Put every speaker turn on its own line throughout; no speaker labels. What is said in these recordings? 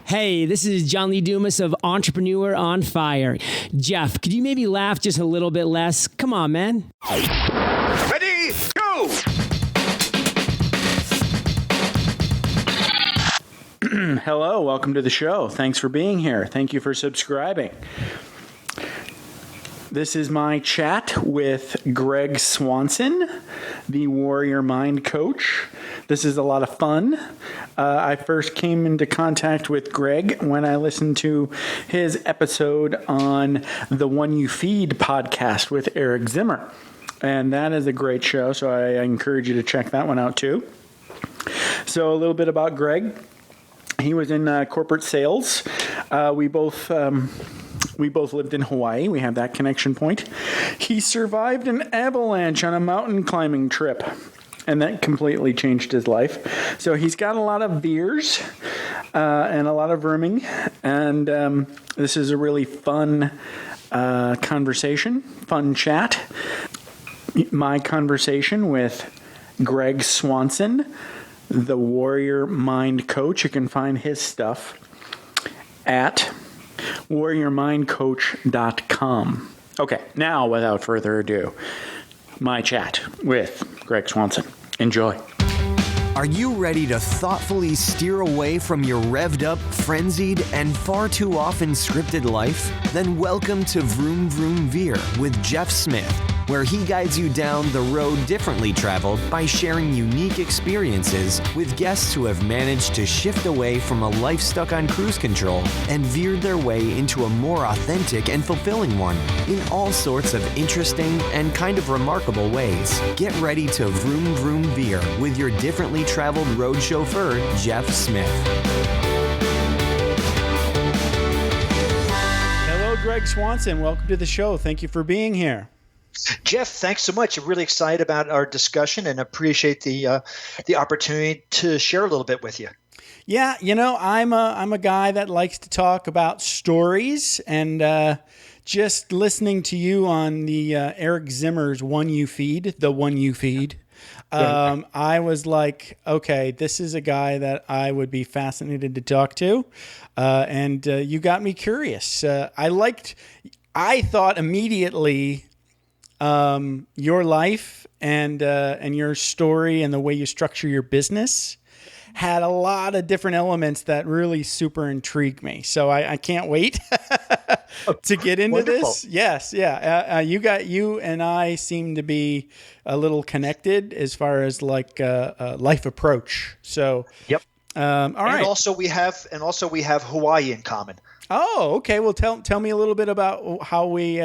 Hey, this is John Lee Dumas of Entrepreneur on Fire. Jeff, could you maybe laugh just a little bit less? Come on, man.
Ready, go!
Hello, welcome to the show. Thanks for being here. Thank you for subscribing. This is my chat with Gregg Swanson, the Warrior Mind Coach. This is a lot of fun. I first came into contact with Gregg when I listened to his episode on the One You Feed podcast with Eric Zimmer. And that is a great show, so I encourage you to check that one out too. So a little bit about Gregg. He was in corporate sales. We both lived in Hawaii. We have that connection point. He survived an avalanche on a mountain climbing trip, and that completely changed his life. So he's got a lot of veers and a lot of vrooming, and this is a really fun conversation, fun chat. My conversation with Gregg Swanson, the Warrior Mind Coach. You can find his stuff at warriormindcoach.com. Okay, now without further ado, my chat with Gregg Swanson. Enjoy.
Are you ready to thoughtfully steer away from your revved up, frenzied, and far too often scripted life? Then welcome to Vroom Veer with Jeff Smith, where he guides you down the road differently traveled by sharing unique experiences with guests who have managed to shift away from a life stuck on cruise control and veered their way into a more authentic and fulfilling one in all sorts of interesting and kind of remarkable ways. Get ready to Vroom Veer with your differently traveled road chauffeur, Jeff Smith.
Hello, Gregg Swanson. Welcome to the show. Thank you for being here.
Jeff, thanks so much. I'm really excited about our discussion and appreciate the opportunity to share a little bit with you.
Yeah, you know, I'm a guy that likes to talk about stories, and just listening to you on the Eric Zimmer's One You Feed, the One You Feed. I was like, okay, this is a guy that I would be fascinated to talk to, and you got me curious. I thought immediately. Your life and your story and the way you structure your business had a lot of different elements that really super intrigue me. So I can't wait to get into this. Yes. Yeah. You and I seem to be a little connected as far as like life approach. So,
yep.
All right.
And also we have Hawaii in common.
Oh, okay. Well, tell me a little bit about how we,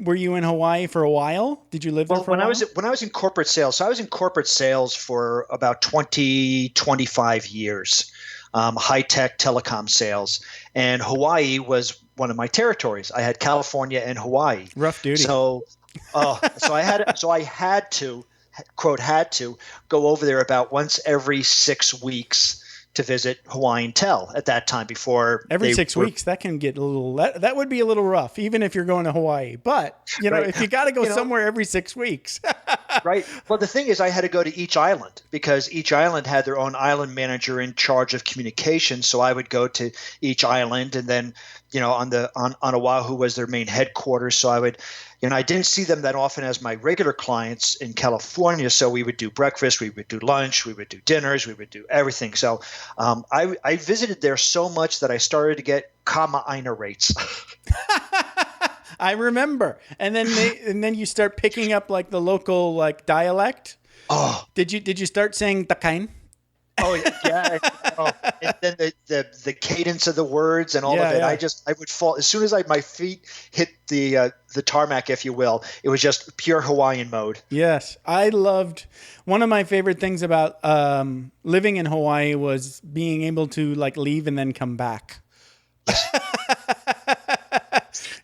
were you in Hawaii for a while? Did you live there for a while?
When I was in corporate sales, so I was in corporate sales for about 25 years, high-tech telecom sales. And Hawaii was one of my territories. I had California and Hawaii.
Rough duty.
So I had to, quote, had to go over there about once every 6 weeks to visit Hawaiian Tel at that time before
every 6 weeks. That can get a little, that would be a little rough, even if you're going to Hawaii, but you know, if you got to go somewhere every 6 weeks.
Right. Well, the thing is I had to go to each island because each island had their own island manager in charge of communication. So I would go to each island, and then, you know, on Oahu was their main headquarters. So I would, you know, I didn't see them that often as my regular clients in California. So we would do breakfast, we would do lunch, we would do dinners, we would do everything. So I visited there so much that I started to get kama-aina rates.
I remember. And then you start picking up like the local like dialect. Oh, did you start saying takain?
Oh yeah. And then the cadence of the words and all of it. Yeah. I would fall as soon as my feet hit the tarmac, if you will. It was just pure Hawaiian mode.
Yes, I loved. One of my favorite things about living in Hawaii was being able to like leave and then come back.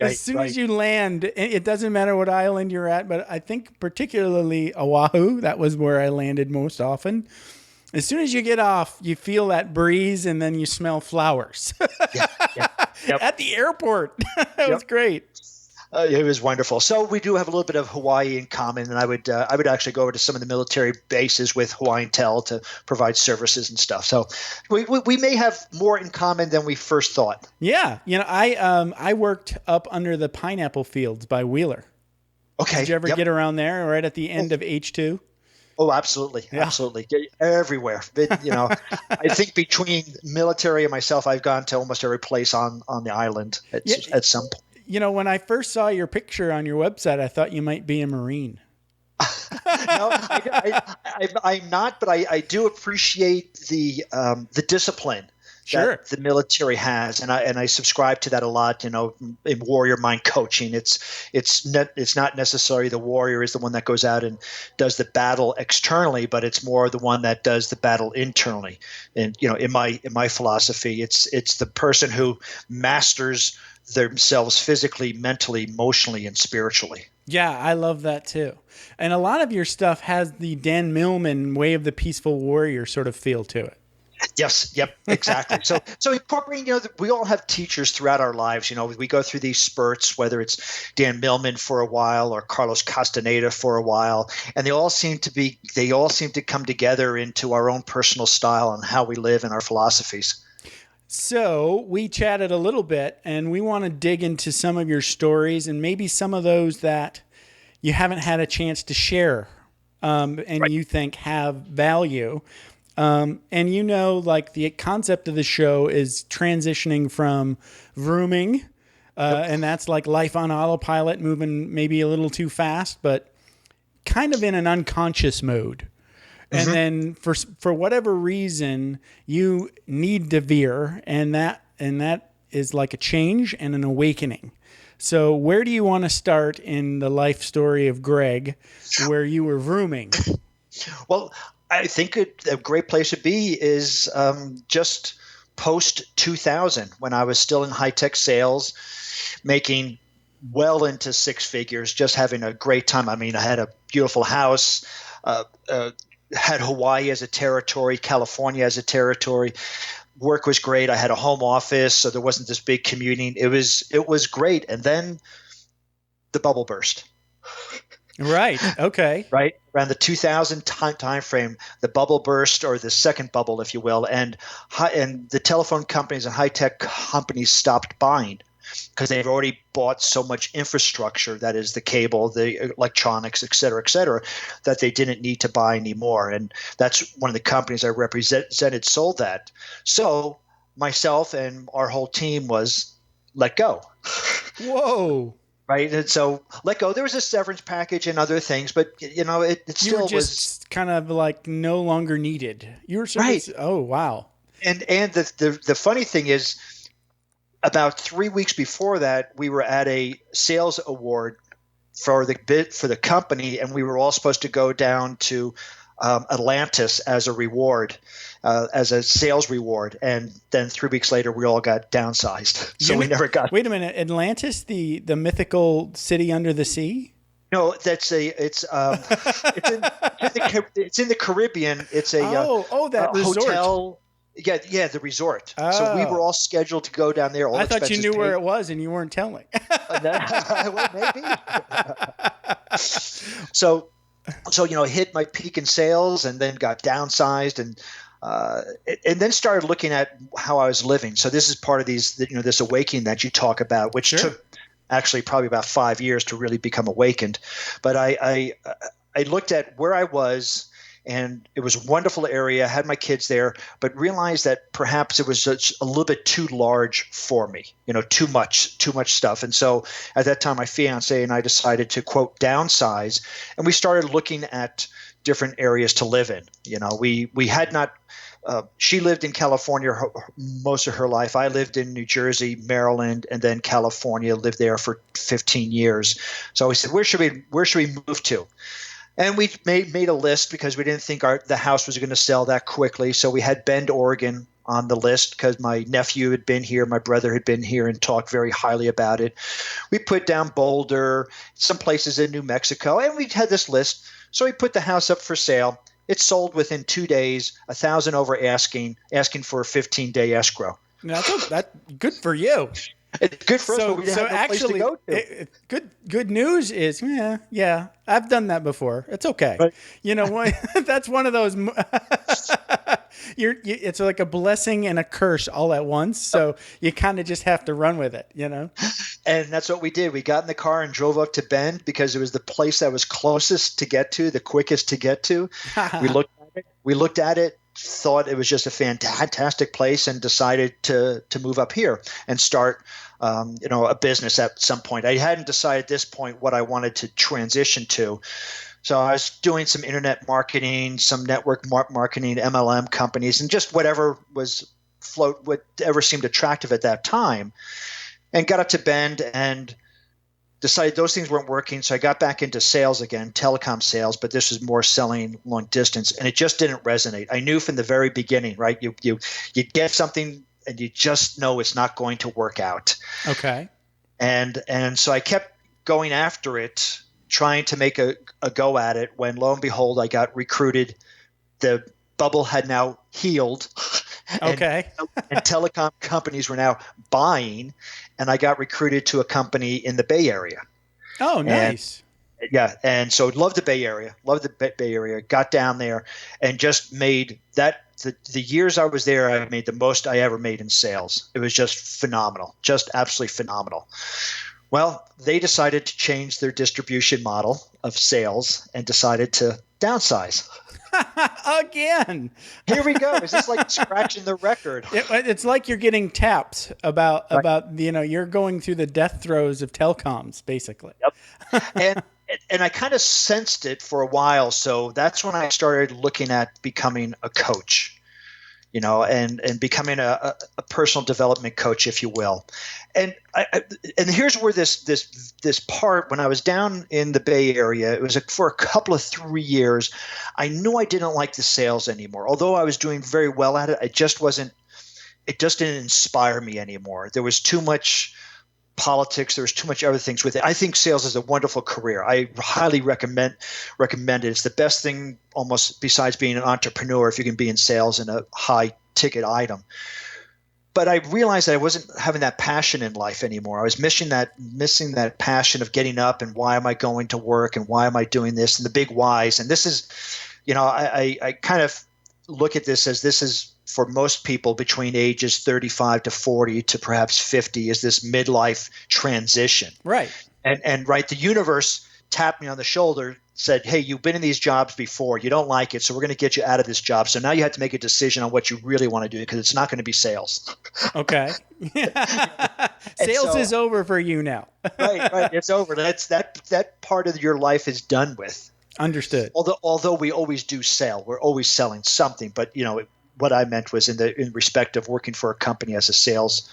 As soon as you land, it doesn't matter what island you're at, but I think particularly Oahu, that was where I landed most often. As soon as you get off, you feel that breeze and then you smell flowers.
Yep.
At the airport. That was great.
It was wonderful. So we do have a little bit of Hawaii in common, and I would actually go over to some of the military bases with Hawaiian Tel to provide services and stuff. So we may have more in common than we first thought.
Yeah, I worked up under the pineapple fields by Wheeler.
Okay.
Did you ever get around there, right at the end of H2?
Oh, absolutely. Yeah. Absolutely. Everywhere. I think between military and myself, I've gone to almost every place on the island at some point. When
I first saw your picture on your website, I thought you might be a Marine.
No, I'm not, but I do appreciate the discipline that the military has, and I subscribe to that a lot. In warrior mind coaching, it's not necessarily the warrior is the one that goes out and does the battle externally, but it's more the one that does the battle internally. And in my philosophy, it's the person who masters themselves physically, mentally, emotionally, and spiritually.
Yeah, I love that too. And a lot of your stuff has the Dan Millman Way of the Peaceful Warrior sort of feel to it.
Yes. Yep. Exactly. So incorporating, we all have teachers throughout our lives. We go through these spurts, whether it's Dan Millman for a while or Carlos Castaneda for a while, and they all seem to come together into our own personal style and how we live and our philosophies.
So we chatted a little bit, and we want to dig into some of your stories and maybe some of those that you haven't had a chance to share, and you think have value. And like the concept of the show is transitioning from vrooming, and that's like life on autopilot, moving maybe a little too fast, but kind of in an unconscious mode. And then for whatever reason, you need to veer, and that is like a change and an awakening. So where do you want to start in the life story of Gregg, where you were vrooming?
Well, I think a great place to be is just post 2000, when I was still in high-tech sales, making well into six figures, just having a great time. I mean, I had a beautiful house, had Hawaii as a territory, California as a territory. Work was great. I had a home office, so there wasn't this big commuting. It was great. And then the bubble burst.
Right. Okay.
Right. Around the 2000 time frame, the bubble burst, or the second bubble, if you will, and the telephone companies and high-tech companies stopped buying because they've already bought so much infrastructure, that is the cable, the electronics, et cetera, that they didn't need to buy anymore. And that's one of the companies I represented sold that. So myself and our whole team was let go.
Whoa.
Right. And so let go. There was a severance package and other things, but it still
you were just kind of like no longer needed. You were
right.
Oh, wow.
And the funny thing is, about 3 weeks before that, we were at a sales award for the company, and we were all supposed to go down to Atlantis as a reward, as a sales reward. And then 3 weeks later, we all got downsized. So we never got.
Wait a minute, Atlantis, the mythical city under the sea?
No, it's in the Caribbean. It's a
that resort.
Hotel. Yeah, the resort. Oh. So we were all scheduled to go down there.
I thought you knew where it was and you weren't telling.
Well, maybe. So hit my peak in sales, and then got downsized, and then started looking at how I was living. So this is part of this awakening that you talk about, which took actually probably about 5 years to really become awakened. But I looked at where I was. And it was a wonderful area, had my kids there, but realized that perhaps it was just a little bit too large for me, too much stuff. And so at that time, my fiancé and I decided to, quote, downsize. And we started looking at different areas to live in. We had not she lived in California most of her life. I lived in New Jersey, Maryland, and then California, lived there for 15 years. So we said, where should we move to? And we made a list because we didn't think the house was going to sell that quickly. So we had Bend, Oregon on the list because my nephew had been here, my brother had been here and talked very highly about it. We put down Boulder, some places in New Mexico, and we had this list. So we put the house up for sale. It sold within 2 days, $1,000 over asking for a 15-day escrow.
That's good for you.
It's good for us, but we didn't have no place to go to.
Good news is, yeah, I've done that before. It's okay.
Right.
You know, that's one of those. It's like a blessing and a curse all at once. So you kind of just have to run with it, you know.
And that's what we did. We got in the car and drove up to Bend because it was the place that was closest to get to, the quickest to get to. We looked at it, thought it was just a fantastic place, and decided to move up here and start a business at some point. I hadn't decided at this point what I wanted to transition to. So I was doing some internet marketing, some network marketing, MLM companies, and just whatever seemed attractive at that time, and got up to Bend and decided those things weren't working. So I got back into sales again, telecom sales, but this was more selling long distance, and it just didn't resonate. I knew from the very beginning, right? You get something and you just know it's not going to work out.
Okay.
And so I kept going after it, trying to make a go at it, when lo and behold, I got recruited. The bubble had now healed.
Okay.
And telecom companies were now buying, and I got recruited to a company in the Bay Area.
Oh, nice.
And so loved the Bay Area, got down there and just made that the years I was there, I made the most I ever made in sales. It was just phenomenal, just absolutely phenomenal. Well, they decided to change their distribution model of sales and decided to downsize.
Again.
Here we go. Is this like scratching the record?
It's like you're getting tapped about you're going through the death throes of telcoms, basically.
Yep. And I kind of sensed it for a while. So that's when I started looking at becoming a coach, and becoming a personal development coach, if you will. And here's where this part, when I was down in the Bay Area, it was for a couple of 3 years, I knew I didn't like the sales anymore. Although I was doing very well at it, it just didn't inspire me anymore. There was too much politics. There was too much other things with it. I think sales is a wonderful career. I highly recommend it. It's the best thing almost besides being an entrepreneur, if you can be in sales in a high ticket item. But I realized that I wasn't having that passion in life anymore. I was missing that passion of getting up and why am I going to work and why am I doing this and the big whys. And this is, I kind of look at this as this is for most people between ages 35 to 40 to perhaps 50 is this midlife transition.
Right.
And right, the universe tapped me on the shoulder, said, hey, you've been in these jobs before. You don't like it, so we're going to get you out of this job. So now you have to make a decision on what you really want to do because it's not going to be sales. Okay.
Sales is over for you now.
Right. It's over. That part of your life is done with.
Understood.
Although we always do sell. We're always selling something. But, what I meant was in respect of working for a company as a sales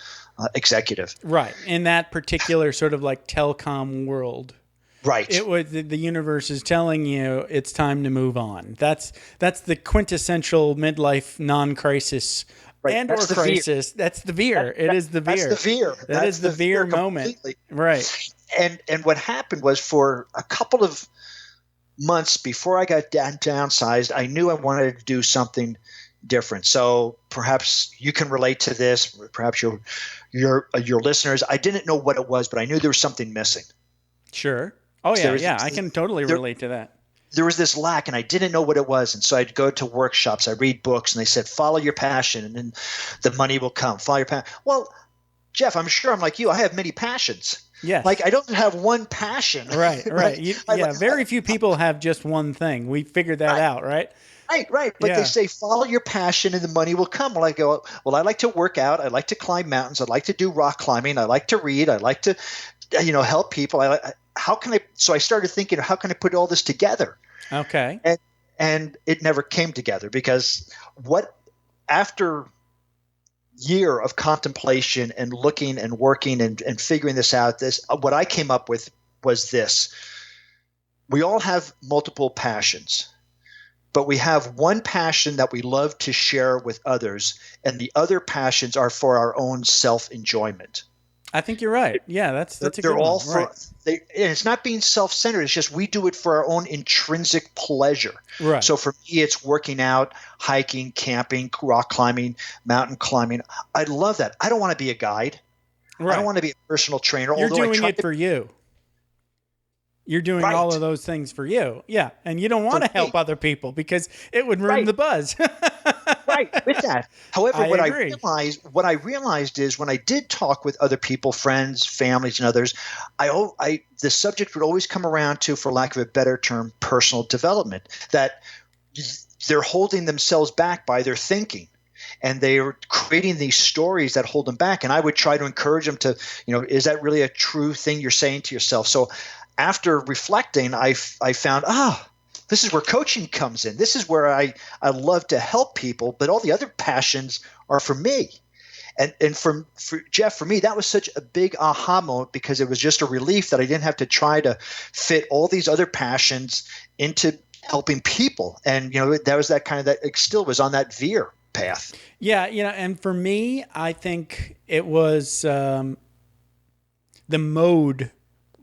executive.
Right. In that particular sort of like telecom world.
Right.
It was the universe is telling you it's time to move on. That's the quintessential midlife non-crisis and or crisis. That's the veer. It is the veer.
That's the veer.
That is the veer moment.
Completely.
Right.
And what happened was for a couple of months before I got downsized, I knew I wanted to do something different. So perhaps you can relate to this. Perhaps your listeners. I didn't know what it was, but I knew there was something missing.
Sure. Oh, yeah. I can totally relate to that.
There was this lack, and I didn't know what it was. And so I'd go to workshops. I'd read books, and they said, follow your passion, and then the money will come. Follow your passion. Well, Jeff, I'm sure I'm like you. I have many passions.
Yes.
Like I don't have one passion.
Right. Very few people have just one thing. We figured that out, right?
Right. But they say, follow your passion and the money will come. Well, I go, well, I like to work out. I like to climb mountains. I like to do rock climbing. I like to read. I like to, help people. So I started thinking, how can I put all this together?
Okay.
And it never came together because after year of contemplation and looking and working and figuring this out, what I came up with was this. We all have multiple passions. But we have one passion that we love to share with others, and the other passions are for our own self-enjoyment.
I think you're right. Yeah, that's a good
they're all
one. Right.
And it's not being self-centered. It's just we do it for our own intrinsic pleasure.
Right.
So for me, it's working out, hiking, camping, rock climbing, mountain climbing. I love that. I don't want to be a guide. I don't want to be a personal trainer.
You're
although
doing it for you. You're doing all of those things for you. Yeah. And you don't want to help other people because it would ruin the buzz.
Right. With that. However,
I
what
agree.
I realized is when I did talk with other people, friends, families, and others, the subject would always come around to, for lack of a better term, personal development, that they're holding themselves back by their thinking. And they're creating these stories that hold them back. And I would try to encourage them to, is that really a true thing you're saying to yourself? So after reflecting, I found, this is where coaching comes in. This is where I love to help people, but all the other passions are for me. And for Jeff, for me, that was such a big aha moment because it was just a relief that I didn't have to try to fit all these other passions into helping people. And, that was that kind of, that still was on that veer path.
Yeah. And for me, I think it was the mode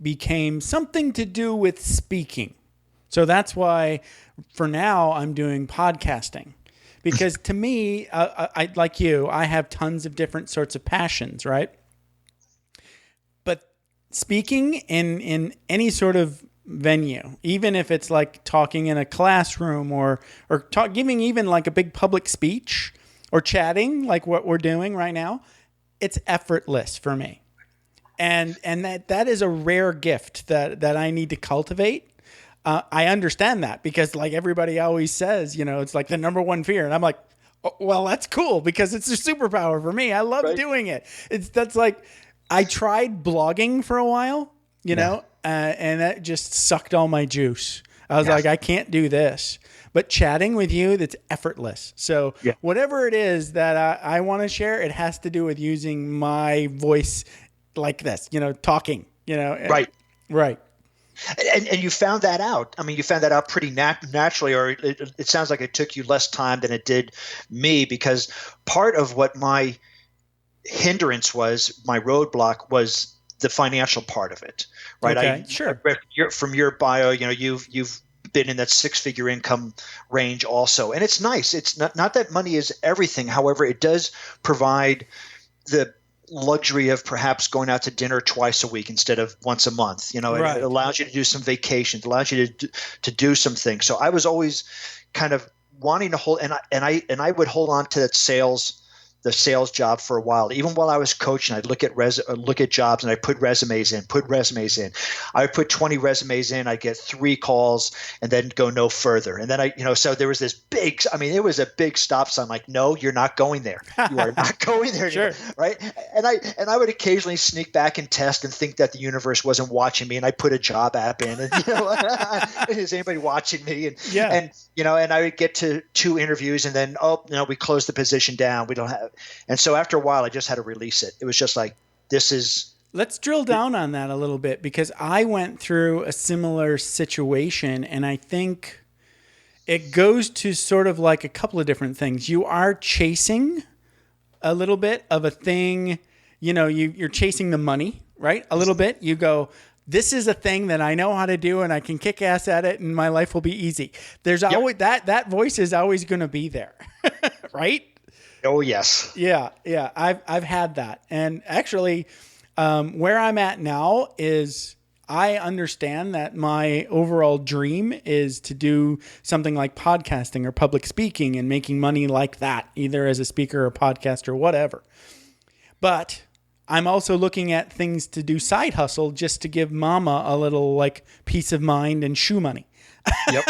became something to do with speaking. So that's why for now I'm doing podcasting because to me, I like you, I have tons of different sorts of passions, right? But speaking in any sort of venue, even if it's like talking in a classroom or giving even like a big public speech or chatting like what we're doing right now, it's effortless for me. And that is a rare gift that I need to cultivate. I understand that because like everybody always says, it's like the number one fear. And I'm like, oh, well, that's cool because it's a superpower for me. I love doing it. That's like, I tried blogging for a while, and that just sucked all my juice. I was like, I can't do this. But chatting with you, that's effortless. So whatever it is that I want to share, it has to do with using my voice like this, talking, Right.
And you found that out. I mean, you found that out pretty naturally, or it sounds like it took you less time than it did me, because part of what my hindrance was, my roadblock, was the financial part of it, right?
Okay, sure.
From your bio, you've been in that six-figure income range also, and it's nice. It's not that money is everything. However, it does provide the luxury of perhaps going out to dinner twice a week instead of once a month. It allows you to do some vacations, it allows you to do some things. So I was always kind of wanting to hold, and I would hold on to that the sales job for a while. Even while I was coaching, I'd look at jobs and I put resumes in. I would put 20 resumes in. I'd get 3 calls and then go no further. And then so there was this it was a big stop sign. Like, no, you're not going there. You are not going there.
Sure.
Right. And I would occasionally sneak back and test and think that the universe wasn't watching me. And I put a job app in and, is anybody watching me? And I would get to 2 interviews and then, we closed the position down. We don't have. And so after a while, I just had to release it. It was just like, this is.
Let's drill down on that a little bit, because I went through a similar situation, and I think it goes to sort of like a couple of different things. You are chasing a little bit of a thing, you're chasing the money, right? A little bit. You go, this is a thing that I know how to do and I can kick ass at it and my life will be easy. There's always that voice is always going to be there, right?
Oh, yes.
Yeah. I've had that. And actually, where I'm at now is I understand that my overall dream is to do something like podcasting or public speaking and making money like that, either as a speaker or podcaster or whatever. But I'm also looking at things to do side hustle just to give mama a little like peace of mind and shoe money.
Yep.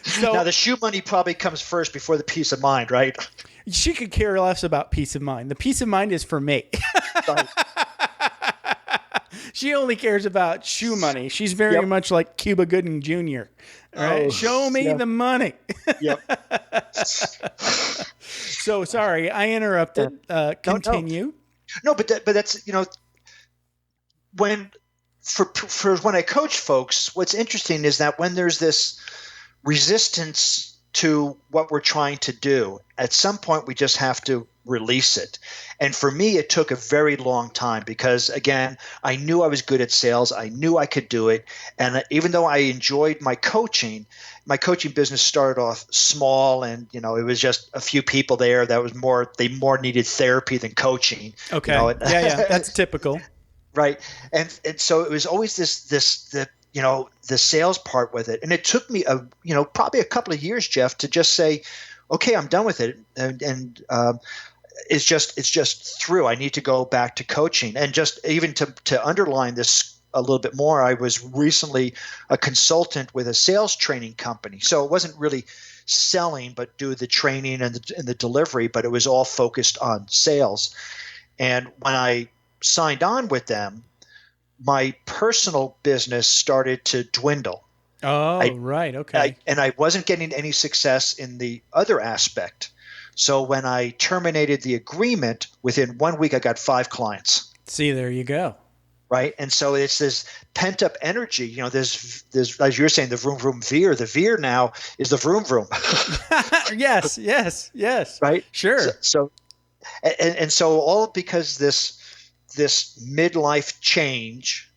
So,
now, the shoe money probably comes first before the peace of mind, right?
She could care less about peace of mind. The peace of mind is for me. She only cares about shoe money. She's very much like Cuba Gooding Jr. Right?
Oh,
show me the money.
Yep.
So sorry, I interrupted. Continue.
No, but that's when I coach folks, what's interesting is that when there's this resistance to what we're trying to do. At some point, we just have to release it. And for me, it took a very long time because, again, I knew I was good at sales. I knew I could do it. And even though I enjoyed my coaching business started off small, and it was just a few people there. That was they more needed therapy than coaching.
Okay. Yeah, that's typical.
Right. And so it was always the sales part with it. And it took me probably a couple of years, Jeff, to just say, okay, I'm done with it. And it's just through. I need to go back to coaching. And just even to underline this a little bit more, I was recently a consultant with a sales training company. So it wasn't really selling, but do the training and the delivery, but it was all focused on sales. And when I signed on with them, my personal business started to dwindle.
Oh, right. Okay.
And I wasn't getting any success in the other aspect. So when I terminated the agreement, within 1 week, I got 5 clients.
See, there you go.
Right. And so it's this pent up energy. There's as you're saying, the vroom veer. The veer now is the vroom.
Yes.
Right.
Sure.
So all because this midlife change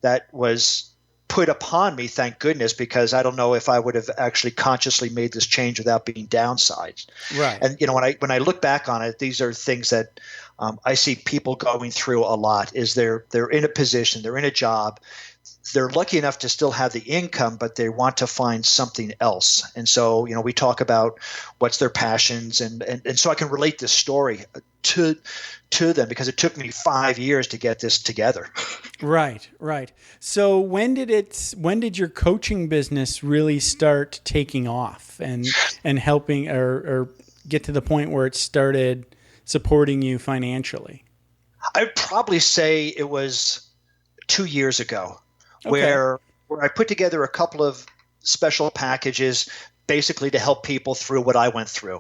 that was put upon me, thank goodness, because I don't know if I would have actually consciously made this change without being downsized.
Right.
And when I look back on it, these are things that I see people going through a lot. Is they're in a position, they're in a job, they're lucky enough to still have the income, but they want to find something else. And so we talk about what's their passions, and so I can relate this story to them because it took me 5 years to get this together.
Right. So when did your coaching business really start taking off and helping or get to the point where it started supporting you financially?
I'd probably say it was 2 years ago.
Okay.
Where I put together a couple of special packages basically to help people through what I went through.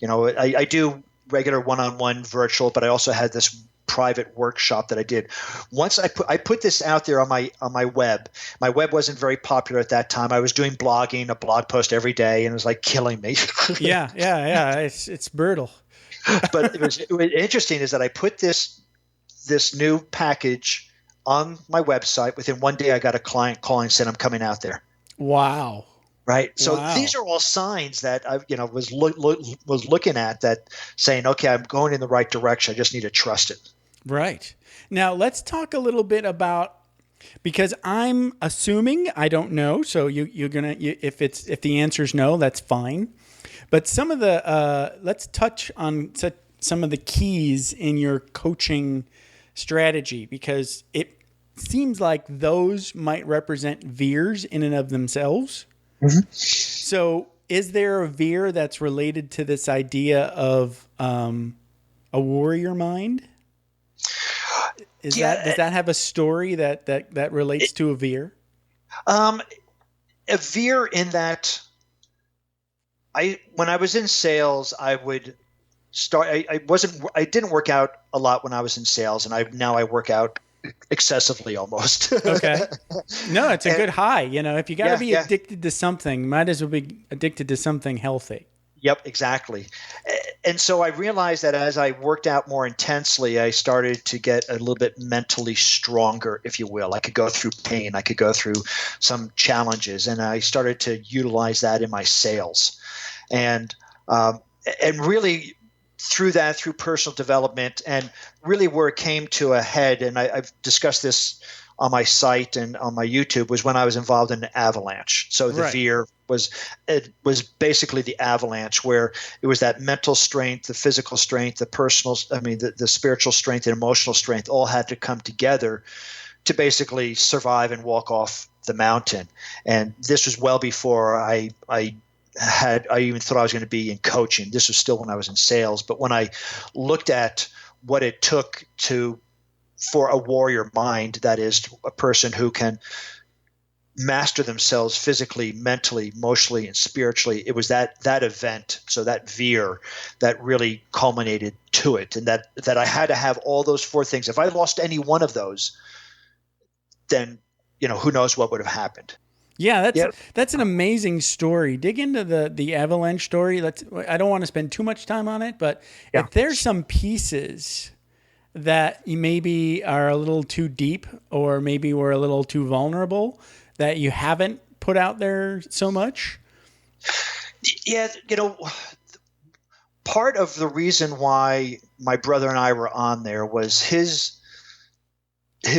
I do regular one-on-one virtual, but I also had this private workshop that I did. Once I put this out there on my web. My web wasn't very popular at that time. I was doing blogging, a blog post every day, and it was like killing me.
Yeah. It's brutal.
But it was interesting is that I put this new package on my website. Within 1 day, I got a client calling saying I'm coming out there.
Wow.
Right. So
Wow.
these are all signs that I was looking at, that saying, okay, I'm going in the right direction. I just need to trust it.
Right. Now let's talk a little bit about, because I'm assuming, I don't know. So you're going to, if the answer is no, that's fine. But some of the, let's touch on some of the keys in your coaching strategy, because it seems like those might represent veers in and of themselves. Mm-hmm. So is there a veer that's related to this idea of a warrior mind? Does that have a story that relates to a veer?
A veer in that when I was in sales, I would start. I didn't work out a lot when I was in sales, and now I work out excessively almost.
Okay. No, it's a good high. If you got to be addicted to something, might as well be addicted to something healthy.
Yep, exactly. And so I realized that as I worked out more intensely, I started to get a little bit mentally stronger, if you will. I could go through pain. I could go through some challenges, and I started to utilize that in my sales. And really through personal development, and really where it came to a head, and I've discussed this on my site and on my YouTube, was when I was involved in an avalanche. So the veer was basically the avalanche, where it was that mental strength, the physical strength, the spiritual strength and emotional strength all had to come together to basically survive and walk off the mountain. And this was well before I even thought I was going to be in coaching. This was still when I was in sales. But when I looked at what it took for a warrior mind, that is a person who can master themselves physically, mentally, emotionally, and spiritually, it was that event, so that veer, that really culminated to it. And that I had to have all those 4 things. If I lost any one of those, then who knows what would have happened.
Yeah,
Yep.
that's an amazing story. Dig into the avalanche story. I don't want to spend too much time on it, but
Yeah.
if there's some pieces that you maybe are a little too deep or maybe were a little too vulnerable that you haven't put out there so much.
Yeah, part of the reason why my brother and I were on there was his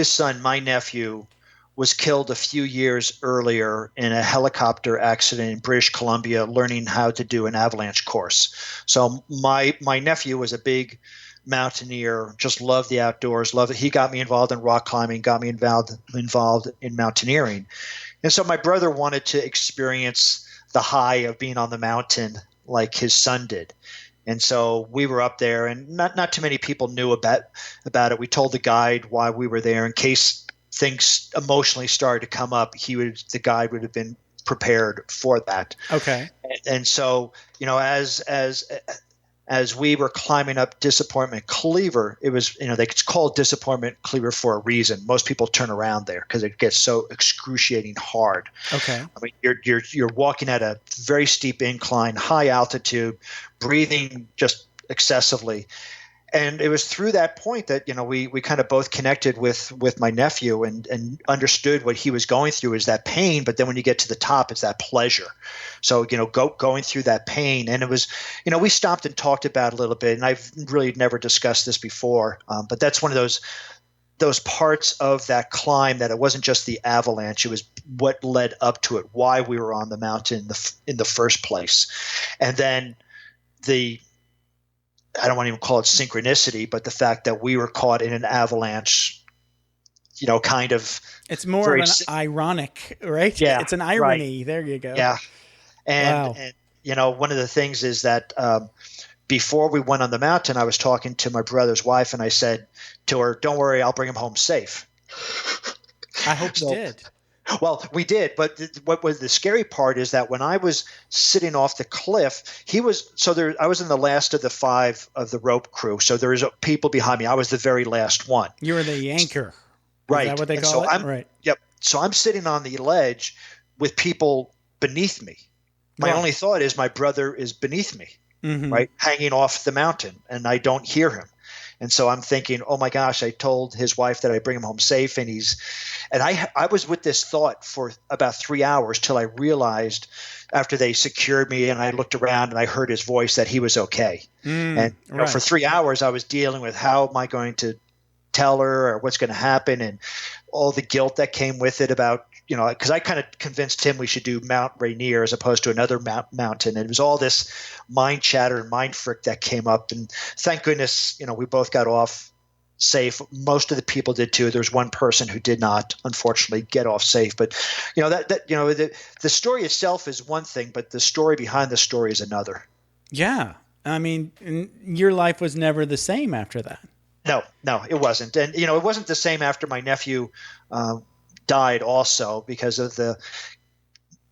son, my nephew, was killed a few years earlier in a helicopter accident in British Columbia, learning how to do an avalanche course. So my nephew was a big mountaineer, just loved the outdoors, loved it. He got me involved in rock climbing, got me involved in mountaineering. And so my brother wanted to experience the high of being on the mountain like his son did. And so we were up there, and not too many people knew about it. We told the guide why we were there in case things emotionally started to come up. The guide would have been prepared for that.
Okay.
And so, as we were climbing up Disappointment Cleaver, it was, it's called Disappointment Cleaver for a reason. Most people turn around there because it gets so excruciating hard.
Okay.
I mean, you're walking at a very steep incline, high altitude, breathing just excessively. And it was through that point that, we kind of both connected with my nephew and understood what he was going through is that pain. But then when you get to the top, it's that pleasure. So, going through that pain. And it was, we stopped and talked about it a little bit. And I've really never discussed this before. But that's one of those parts of that climb that it wasn't just the avalanche. It was what led up to it, why we were on the mountain in the first place. And then I don't want to even call it synchronicity, but the fact that we were caught in an avalanche, kind of.
It's more of an ironic, right?
Yeah.
It's an irony.
Right.
There you go.
Yeah.
Wow.
And one of the things is that before we went on the mountain, I was talking to my brother's wife, and I said to her, "Don't worry, I'll bring him home safe."
I hope you did.
Well, we did, but what was the scary part is that when I was sitting off the cliff, I was in the last of the 5 of the rope crew, so there was people behind me. I was the very last one.
You were the anchor.
Right.
Is that what they call it? Right.
Yep. So I'm sitting on the ledge with people beneath me. My only thought is my brother is beneath me, right, hanging off the mountain, and I don't hear him. And so I'm thinking, oh my gosh, I told his wife that I'd bring him home safe. And I was with this thought for about 3 hours till I realized after they secured me and I looked around and I heard his voice that he was okay. And for 3 hours, I was dealing with how am I going to tell her or what's going to happen and all the guilt that came with it about, because I kind of convinced him we should do Mount Rainier as opposed to another mountain. And it was all this mind chatter and mind frick that came up. And thank goodness, we both got off safe. Most of the people did too. There's one person who did not, unfortunately, get off safe. But, the story itself is one thing, but the story behind the story is another.
Yeah. I mean, your life was never the same after that.
No, it wasn't. And, it wasn't the same after my nephew died also because of the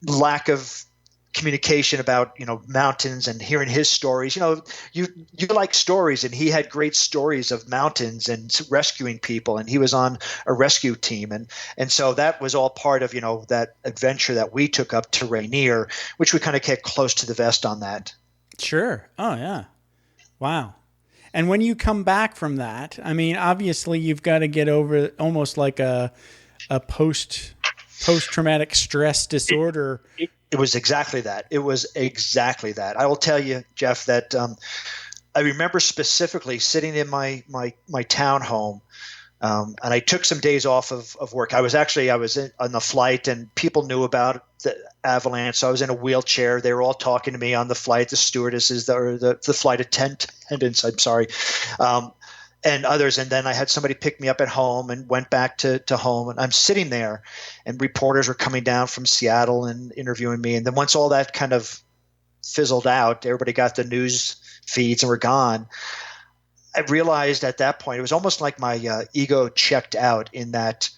lack of communication about, mountains and hearing his stories. You like stories, and he had great stories of mountains and rescuing people, and he was on a rescue team. And so that was all part of, that adventure that we took up to Rainier, which we kind of kept close to the vest on that.
Sure. Oh, yeah. Wow. And when you come back from that, I mean, obviously you've got to get over almost like a post-traumatic stress disorder.
It was exactly that. It was exactly that. I will tell you, Jeff, that I remember specifically sitting in my townhome, and I took some days off of work. I was on the flight, and people knew about the avalanche. So I was in a wheelchair. They were all talking to me on the flight, the stewardesses or the flight attendants, I'm sorry, and others. And then I had somebody pick me up at home and went back to home. And I'm sitting there, and reporters were coming down from Seattle and interviewing me. And then once all that kind of fizzled out, everybody got the news feeds and were gone. I realized at that point, it was almost like my ego checked out in that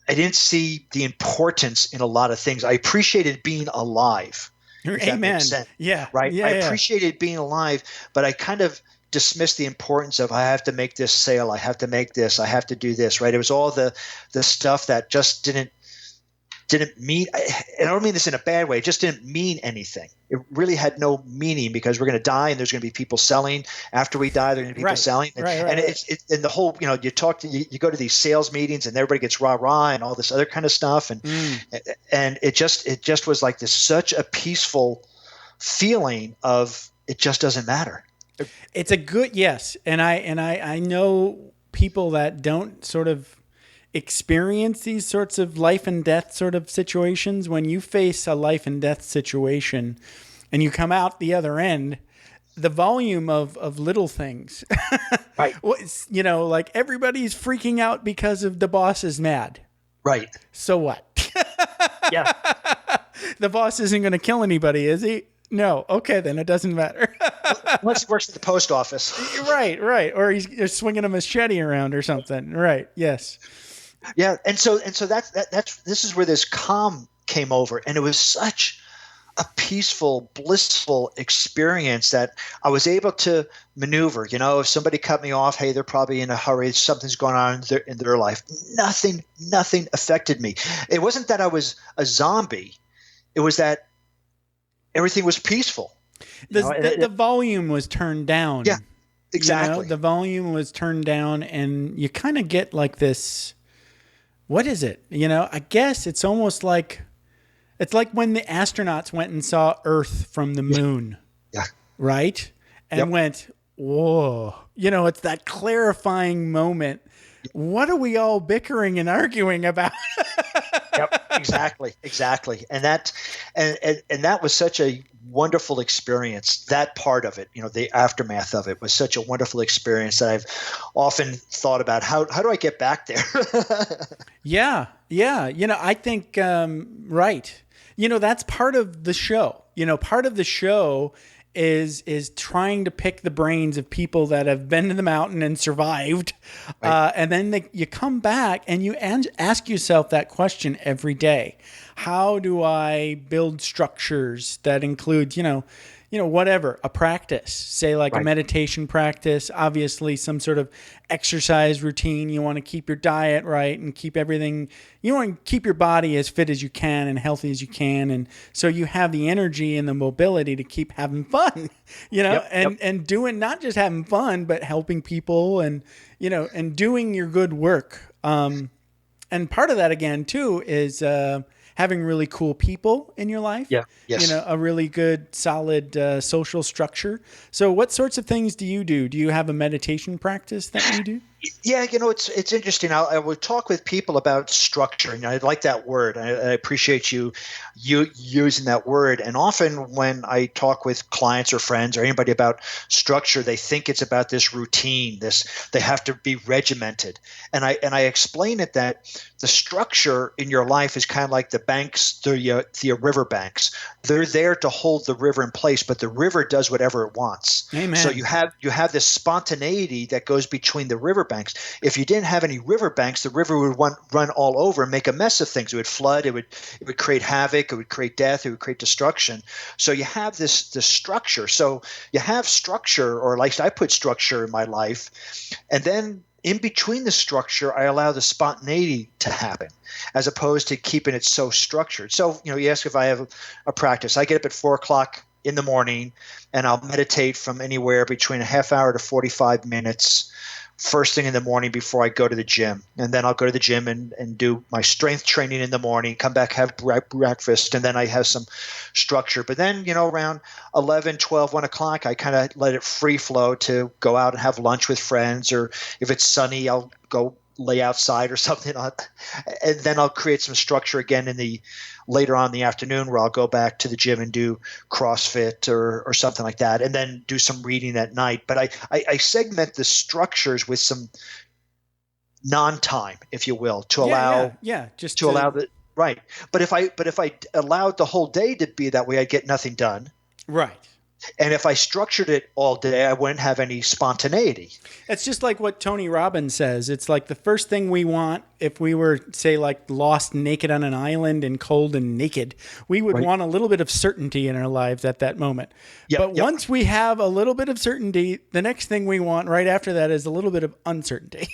I didn't see the importance in a lot of things. I appreciated being alive.
Amen. Yeah.
Right.
Yeah,
I appreciated being alive, but I kind of dismissed the importance of I have to make this sale. I have to make this. I have to do this. Right. It was all the stuff that just didn't didn't mean, and I don't mean this in a bad way, it just didn't mean anything. It really had no meaning because we're going to die and there's going to be people selling after we die. There are going to be people selling. And and the whole, you go to these sales meetings and everybody gets rah-rah and all this other kind of stuff. And it just was like this, such a peaceful feeling of it just doesn't matter.
It's a good, yes. And I know people that don't sort of experience these sorts of life and death sort of situations. When you face a life and death situation and you come out the other end, the volume of little things,
right?
Like everybody's freaking out because of the boss is mad.
Right.
So what?
Yeah.
The boss isn't going to kill anybody, is he? No. Okay, then it doesn't matter.
Unless he works at the post office.
Right. Or he's swinging a machete around or something. Right. Yes.
Yeah, and so that's this is where this calm came over, and it was such a peaceful, blissful experience that I was able to maneuver. If somebody cut me off, hey, they're probably in a hurry. Something's going on in their life. Nothing affected me. It wasn't that I was a zombie. It was that everything was peaceful.
The volume was turned down.
Yeah, exactly.
The volume was turned down, and you kind of get like this. What is it? I guess it's almost like, it's like when the astronauts went and saw Earth from the moon.
Yeah.
Right? And went, whoa. It's that clarifying moment. What are we all bickering and arguing about?
Yep, exactly. And that was such a wonderful experience. That part of it, the aftermath of it was such a wonderful experience that I've often thought about how do I get back there?
Yeah. I think, right. That's part of the show. Part of the show is trying to pick the brains of people that have been to the mountain and survived. Right. And then you come back and you ask yourself that question every day. How do I build structures that include, whatever, a practice, say like a meditation practice, obviously some sort of exercise routine. You want to keep your diet right and keep everything, you want to keep your body as fit as you can and healthy as you can. And so you have the energy and the mobility to keep having fun, and doing, not just having fun, but helping people and, and doing your good work. And part of that again too is, having really cool people in your life. Yeah. Yes. A really good, solid social structure. So what sorts of things do you do? Do you have a meditation practice that you do?
Yeah, it's interesting. I would talk with people about structure, and I like that word. I appreciate you using that word. And often when I talk with clients or friends or anybody about structure, they think it's about this routine. They have to be regimented. And I explain it that the structure in your life is kind of like the banks, the river banks. They're there to hold the river in place, but the river does whatever it wants. Amen. So you have this spontaneity that goes between the river banks. If you didn't have any river banks, the river would run all over and make a mess of things. It would flood. It would create havoc. It would create death. It would create destruction. So you have this structure. So you have structure, or at least I put structure in my life, and then in between the structure, I allow the spontaneity to happen, as opposed to keeping it so structured. So you ask if I have a practice. I get up at 4:00 in the morning, and I'll meditate from anywhere between a half hour to 45 minutes. First thing in the morning before I go to the gym. And then I'll go to the gym and do my strength training in the morning, come back, have breakfast, and then I have some structure. But then, around 11, 12, 1 o'clock, I kind of let it free flow to go out and have lunch with friends, or if it's sunny, I'll go lay outside or something. And then I'll create some structure again later on in the afternoon, where I'll go back to the gym and do CrossFit or something like that, and then do some reading at night. But I segment the structures with some non-time, if you will, to allow the right. But if I allowed the whole day to be that way, I'd get nothing done.
Right.
And if I structured it all day, I wouldn't have any spontaneity.
It's just like what Tony Robbins says. It's like the first thing we want, if we were, say, like lost naked on an island and cold and naked, we would want a little bit of certainty in our lives at that moment. Once we have a little bit of certainty, the next thing we want right after that is a little bit of uncertainty.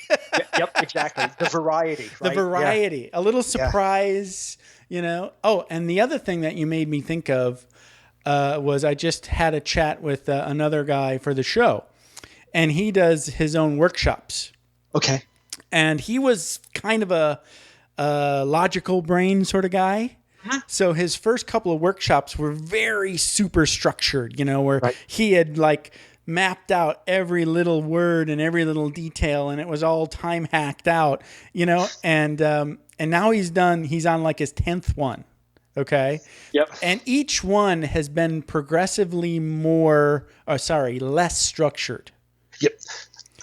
Exactly. The variety. Right?
The variety. A little surprise. Oh, and the other thing that you made me think of was I just had a chat with another guy for the show, and he does his own workshops.
Okay.
And he was kind of a logical brain sort of guy. So his first couple of workshops were very super structured, where he had like mapped out every little word and every little detail, and it was all time hacked out, and now he's on like his 10th one. Okay.
Yep.
And each one has been progressively less structured.
Yep.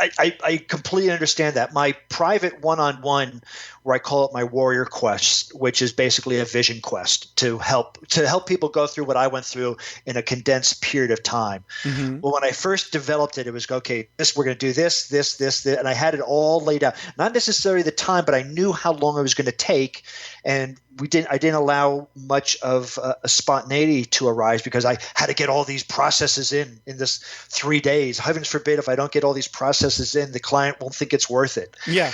I completely understand that. My private one-on-one, where I call it my warrior quest, which is basically a vision quest to help people go through what I went through in a condensed period of time. Mm-hmm. Well, when I first developed it, it was okay. We're going to do this, and I had it all laid out. Not necessarily the time, but I knew how long it was going to take, and I didn't allow much of a spontaneity to arise because I had to get all these processes in this 3 days. Heavens forbid if I don't get all these processes in, the client won't think it's worth it.
Yeah.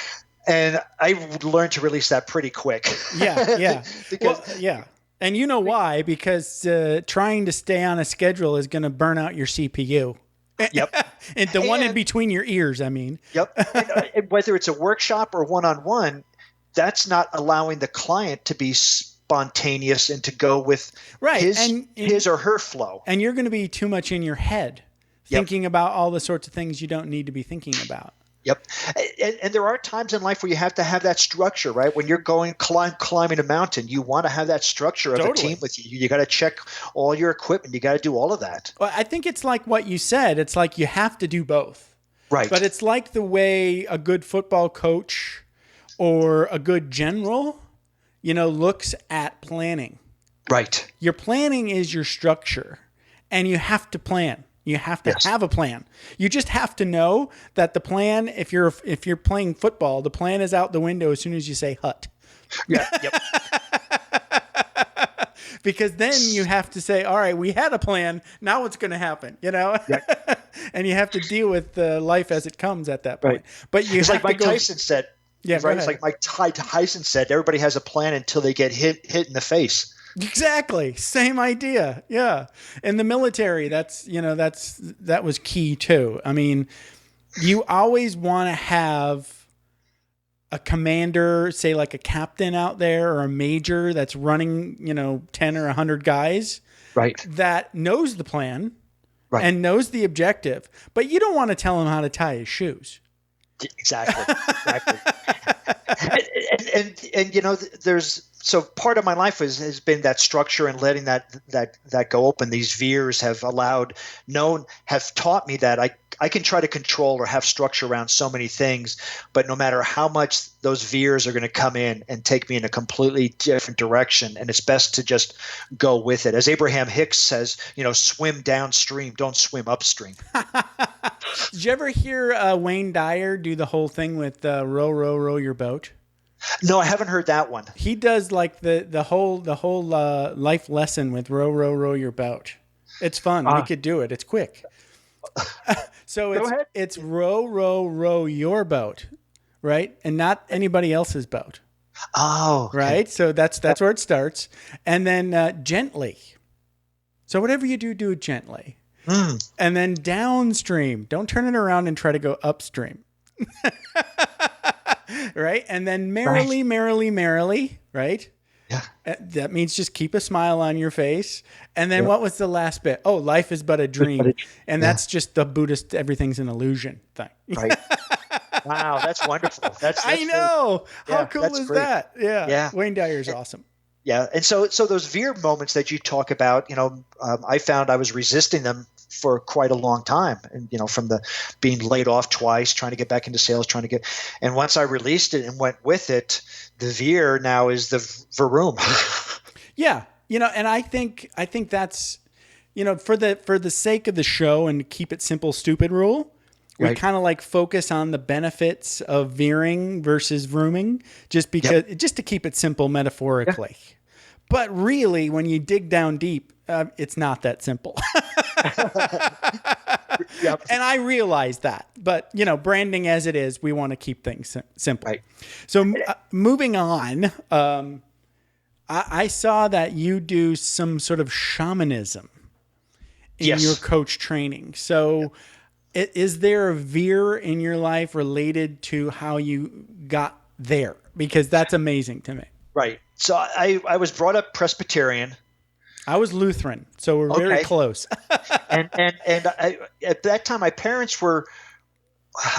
And I learned to release that pretty quick.
Yeah. And you know why? Because trying to stay on a schedule is going to burn out your CPU.
Yep.
And the one in between your ears, I mean.
Yep. And whether it's a workshop or one-on-one, that's not allowing the client to be spontaneous and to go with his or her flow.
And you're going to be too much in your head thinking about all the sorts of things you don't need to be thinking about.
Yep. And there are times in life where you have to have that structure, right? When you're going climbing a mountain, you want to have that structure of a team with you. You got to check all your equipment. You got to do all of that.
Well, I think it's like what you said. It's like you have to do both.
Right.
But it's like the way a good football coach or a good general, looks at planning.
Right.
Your planning is your structure, and you have to plan. You have to have a plan. You just have to know that the plan, if you're playing football, the plan is out the window as soon as you say hut.
Yeah. Yep.
Because then you have to say, all right, we had a plan. Now what's going to happen? Yeah. And you have to deal with life as it comes at that point.
Right.
But
it's like Mike Tyson said.
Yeah,
right. It's like Mike Tyson said. Everybody has a plan until they get hit in the face.
Exactly. Same idea. Yeah. In the military, that was key too. I mean, you always want to have a commander, say like a captain out there or a major that's running, 10 or 100 guys.
Right.
That knows the plan
and
knows the objective, but you don't want to tell him how to tie his shoes.
Exactly. and there's so part of my life has been that structure and letting that go open. These veers have taught me that I can try to control or have structure around so many things, but no matter how much those veers are going to come in and take me in a completely different direction, and it's best to just go with it. As Abraham Hicks says, swim downstream, don't swim upstream.
Did you ever hear Wayne Dyer do the whole thing with row, row, row your boat?
No, I haven't heard that one.
He does like the whole life lesson with row, row, row your boat. It's fun. We could do it. It's quick. So it's row, row, row your boat, right? And not anybody else's boat.
Oh, okay.
Right. So that's where it starts. And then gently. So whatever you do it gently. And then downstream. Don't turn it around and try to go upstream. Right? And then merrily, right?
Yeah.
That means just keep a smile on your face. And then what was the last bit? Oh, life is but a dream. And that's just the Buddhist everything's an illusion thing.
Right. Wow, that's wonderful. That's
I know. How cool is
great.
That? Yeah. Wayne Dyer's awesome.
Yeah. And so those veer moments that you talk about, I found I was resisting them for quite a long time. And, from the being laid off twice, trying to get back into sales, and once I released it and went with it, the veer now is the vroom.
Yeah. And I think that's, for the sake of the show and keep it simple, stupid rule, we kind of like focus on the benefits of veering versus vrooming just to keep it simple metaphorically. Yeah. But really, when you dig down deep, it's not that simple.
Yep.
And I realize that. But, branding as it is, we want to keep things simple.
Right.
So moving on, I saw that you do some sort of shamanism in
Yes.
your coach training. So is there a veer in your life related to how you got there? Because that's amazing to me.
Right. So I was brought up Presbyterian.
I was Lutheran, so we're very close.
and at that time, my parents were,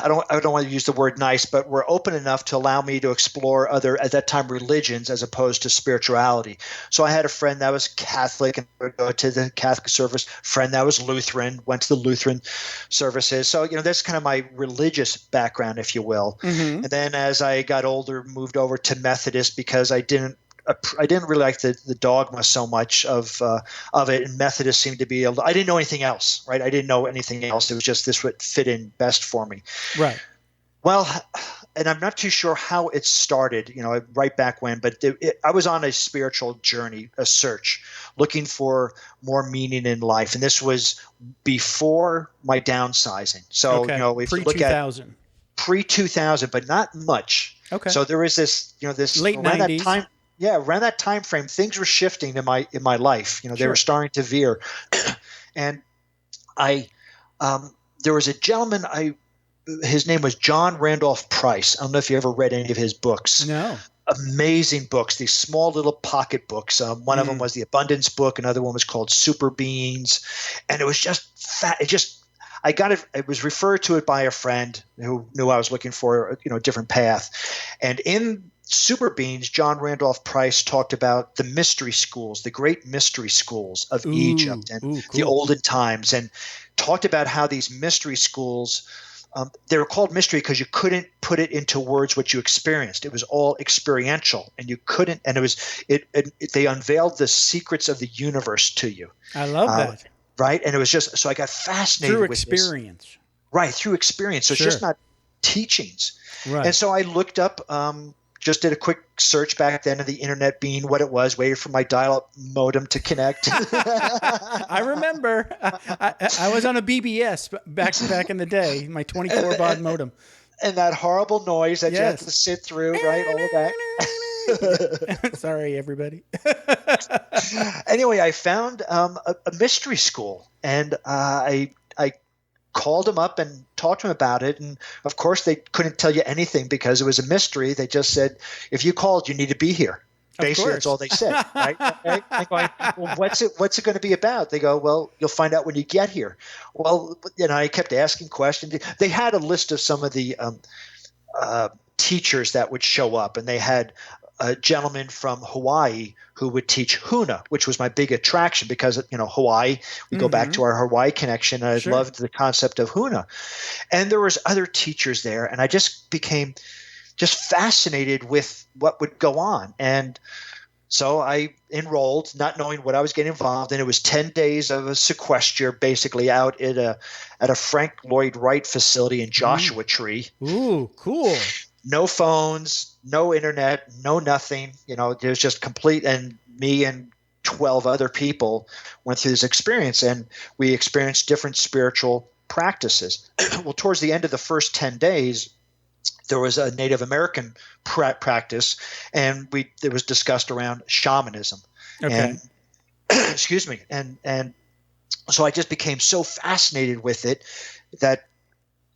I don't want to use the word nice, but were open enough to allow me to explore other, at that time, religions as opposed to spirituality. So I had a friend that was Catholic and would go to the Catholic service, friend that was Lutheran, went to the Lutheran services. So, that's kind of my religious background, if you will.
Mm-hmm.
And then as I got older, moved over to Methodist because I didn't really like the dogma so much of it, and Methodist seemed to be I didn't know anything else, right? I didn't know anything else. It was just this would fit in best for me.
Right.
Well, and I'm not too sure how it started, right back when, but I was on a spiritual journey, a search, looking for more meaning in life. And this was before my downsizing. So, if you look at pre-2000, but not much.
Okay.
So there was this, this
late
around
90s.
that time. Yeah, around that time frame, things were shifting in my life. They were starting to veer, and there was a gentleman. His name was John Randolph Price. I don't know if you ever read any of his books.
No.
Amazing books. These small little pocket books. One of them was the Abundance Book. Another one was called Super Beans, and it was just fat. I got it. It was referred to it by a friend who knew I was looking for, a different path, and in Super Beans, John Randolph Price talked about the mystery schools, the great mystery schools of Egypt and the olden times, and talked about how these mystery schools, they were called mystery because you couldn't put it into words what you experienced. It was all experiential, and you couldn't. And they unveiled the secrets of the universe to you.
I love that.
Right, and it was just so I got fascinated
through
with
experience.
This. Right, through experience. So it's just not teachings. Right. And so I looked up. Just did a quick search back then of the internet being what it was, waited for my dial-up modem to connect.
I remember. I was on a BBS back in the day, my 24-baud modem.
And that horrible noise that you had to sit through, right? All of that.
Sorry, everybody.
Anyway, I found a mystery school, and I called him up and talked to him about it. And of course, they couldn't tell you anything because it was a mystery. They just said, if you called, you need to be here. Basically, that's all they said. Right? Okay. I'm going, well, what's it going to be about? They go, well, you'll find out when you get here. Well, I kept asking questions. They had a list of some of the teachers that would show up, and they had a gentleman from Hawaii who would teach Huna, which was my big attraction because, Hawaii, we go back to our Hawaii connection, and I loved the concept of Huna. And there was other teachers there, and I just became just fascinated with what would go on. And so I enrolled, not knowing what I was getting involved in. It was 10 days of a sequester, basically out at a Frank Lloyd Wright facility in Joshua Tree.
Ooh, cool.
No phones, no internet, no nothing. There's just complete, and me and 12 other people went through this experience, and we experienced different spiritual practices. Well, towards the end of the first 10 days, there was a Native American practice, and it was discussed around shamanism.
Okay.
And, excuse me. And so I just became so fascinated with it that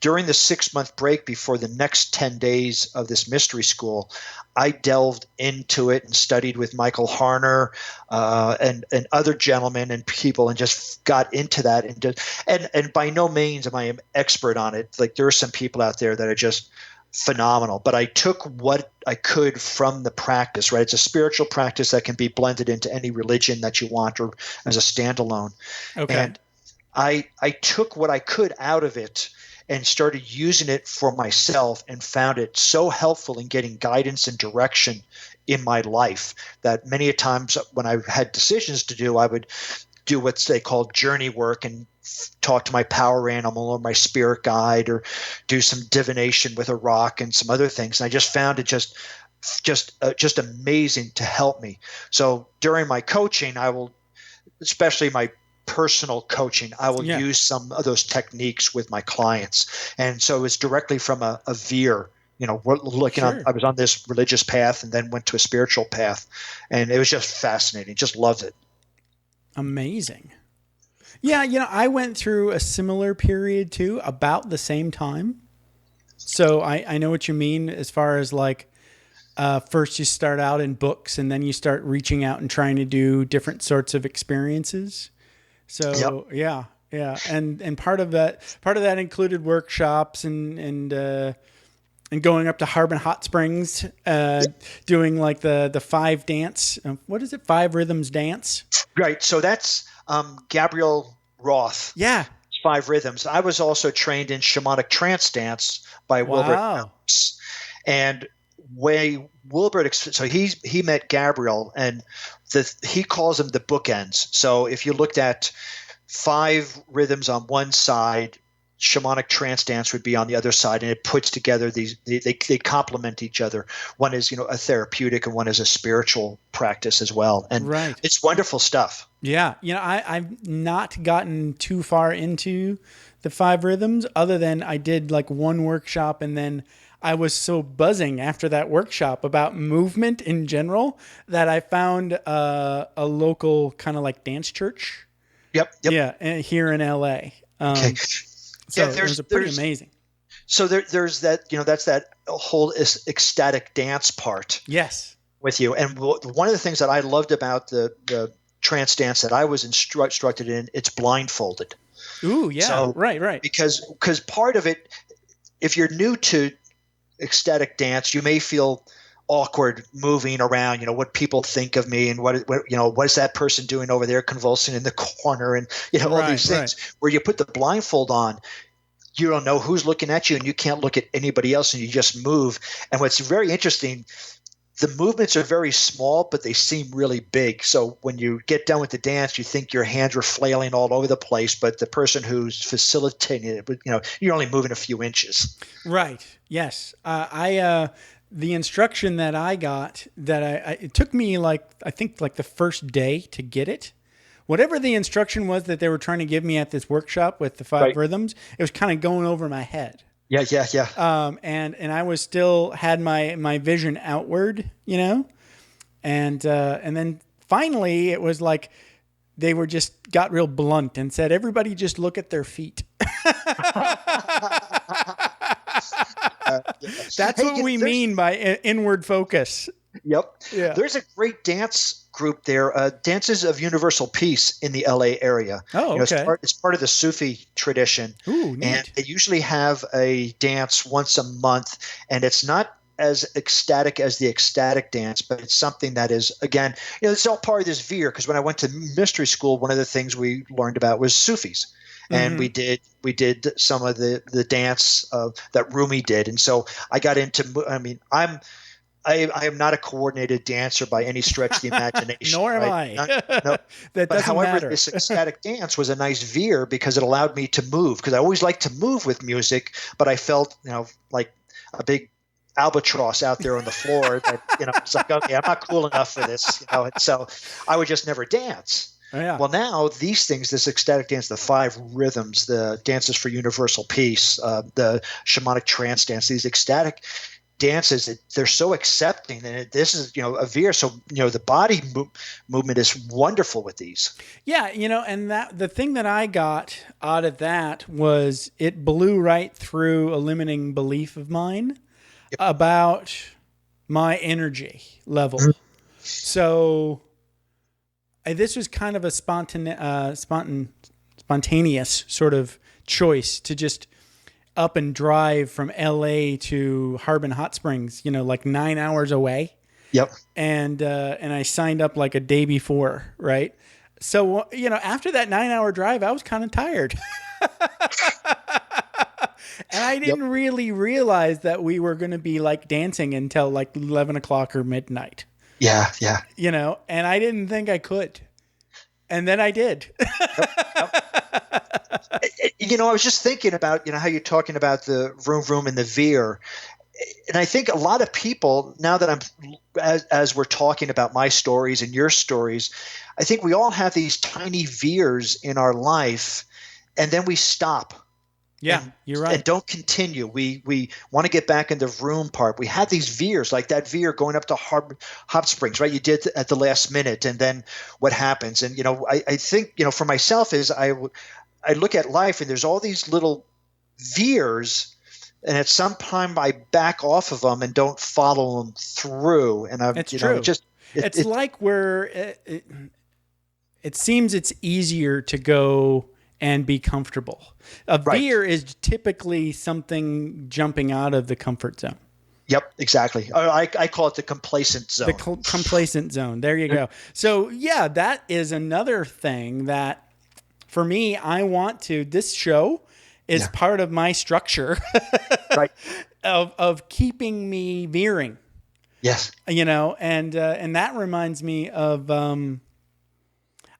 during the 6-month break before the next 10 days of this mystery school, I delved into it and studied with Michael Harner and other gentlemen and people, and just got into that. And by no means am I an expert on it. Like, there are some people out there that are just phenomenal. But I took what I could from the practice, right? It's a spiritual practice that can be blended into any religion that you want or as a standalone.
Okay.
And I took what I could out of it and started using it for myself, and found it so helpful in getting guidance and direction in my life that many a times when I had decisions to do, I would do what they call journey work and talk to my power animal or my spirit guide, or do some divination with a rock and some other things. And I just found it just amazing to help me. So during my coaching, I will, especially my personal coaching, I will use some of those techniques with my clients. And so it's directly from a veer we're looking on.
Sure.
I was on this religious path and then went to a spiritual path, and it was just fascinating. Just loved it.
Amazing. Yeah, I went through a similar period too, about the same time. So I know what you mean as far as like first you start out in books and then you start reaching out and trying to do different sorts of experiences. So yeah. And part of that included workshops and going up to Harbin Hot Springs, doing like the 5 dance. What is it? 5 rhythms dance.
Right. So that's Gabriel Roth.
Yeah.
5 rhythms. I was also trained in shamanic trance dance by Wilbert Phelps. And Wilbert, so he met Gabriel, and he calls them the bookends. So if you looked at 5 rhythms on one side, shamanic trance dance would be on the other side, and it puts together these. They complement each other. One is a therapeutic, and one is a spiritual practice as well. And it's wonderful stuff.
Yeah, I've not gotten too far into the 5 rhythms, other than I did like one workshop, and then I was so buzzing after that workshop about movement in general that I found a local kind of like dance church.
Yep.
Yeah, here in LA.
Okay.
So it was pretty amazing.
So there's that, that's that whole ecstatic dance part.
Yes.
With you. And one of the things that I loved about the trance dance that I was instructed in, it's blindfolded.
Ooh, yeah. So, right.
Because part of it, if you're new to ecstatic dance, you may feel awkward moving around, what people think of me, and what is that person doing over there convulsing in the corner, and all these things. Where you put the blindfold on, you don't know who's looking at you, and you can't look at anybody else, and you just move. And what's very interesting, the movements are very small, but they seem really big. So when you get done with the dance, you think your hands are flailing all over the place, but the person who's facilitating it, you're only moving a few inches.
Right. Yes. The instruction that I got, it took me I think the first day to get it. Whatever the instruction was that they were trying to give me at this workshop with the 5 rhythms, it was kind of going over my head.
Yeah.
And I was still had my vision outward, and then finally it was like they were just got real blunt and said, everybody just look at their feet. That's what we mean by inward focus.
Yep.
Yeah.
There's a great dance group there, Dances of Universal Peace in the LA area.
Oh, okay.
It's part of the Sufi tradition.
Ooh, neat.
And they usually have a dance once a month, and it's not as ecstatic as the ecstatic dance, but it's something that is, again, it's all part of this veer, because when I went to mystery school, one of the things we learned about was Sufis. And we did some of the dance that Rumi did, and so I got into. I mean, I am not a coordinated dancer by any stretch of the imagination.
Nor am I.
No.
That doesn't
however,
matter.
This ecstatic dance was a nice veer because it allowed me to move. Because I always like to move with music, but I felt like a big albatross out there on the floor. That, it's like, okay, I'm not cool enough for this. And so I would just never dance.
Oh, yeah.
Well, now these things, this ecstatic dance, the 5 rhythms, the dances for universal peace, the shamanic trance dance, these ecstatic dances, they're so accepting. And this is, a veer. So, the body movement is wonderful with these.
Yeah. And that the thing that I got out of that was it blew right through a limiting belief of mine about my energy level. Mm-hmm. So this was kind of a spontaneous sort of choice to just up and drive from LA to Harbin Hot Springs, like 9 hours away.
Yep.
And I signed up like a day before, right? So, after that 9-hour drive, I was kind of tired. And I didn't really realize that we were going to be like dancing until like 11 o'clock or midnight.
Yeah.
And I didn't think I could. And then I did.
I was just thinking about, how you're talking about the vroom and the veer. And I think a lot of people, now that as we're talking about my stories and your stories, I think we all have these tiny veers in our life, and then we stop.
Yeah, you're right.
And don't continue. We want to get back in the vroom part. We had these veers, like that veer going up to Hot Springs, right? You did at the last minute, and then what happens? And I think for myself is I look at life, and there's all these little veers, and at some time I back off of them and don't follow them through. And
It's true. It's like where it seems it's easier to go and be comfortable. A veer is typically something jumping out of the comfort zone.
Yep, exactly. I call it the complacent zone.
The complacent zone. There you go. So yeah, that is another thing that for me, I want to, this show is part of my structure
right.
of keeping me veering.
Yes.
And that reminds me of,